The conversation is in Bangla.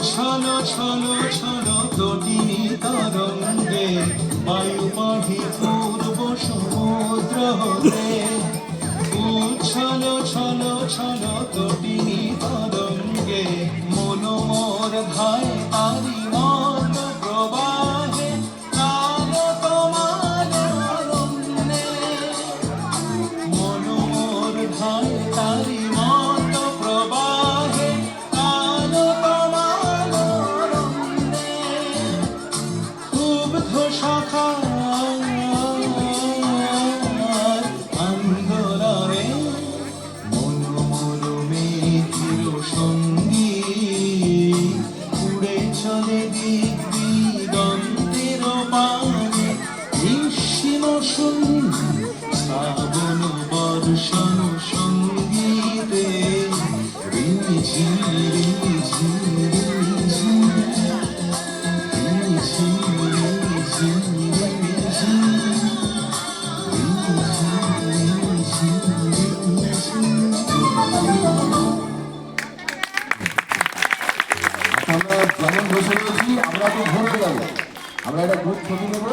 ছলো ছলো ছলো তটিনী তরঙ্গে বায়ুবাহী পূর্ব সমুদ্র হতে ছলো ছলো ছলো তটিনী তরঙ্গে মনোমর ধায় তারি মন প্রবাহে কালো তোমার অরণ্যে মনোমর ধায় তারি মন প্রবাহে কালো তোমার অরণ্যে ক্ষুব্ধ সখা আন্দোলনে মনোমরমে চিরসঙ্গী উড়ে চলে দিক দিগন্তের পানে নিঃসীম শূন্য শ্রাবণ বর্ষণ সঙ্গীতে রিমিঝি রিমিঝি রিমিঝি রিমিঝি রিমিঝি আমরা যেমন বসে রয়েছি আমরা তো ভরে গেল আমরা একটা গ্রুপ ছবি নেব।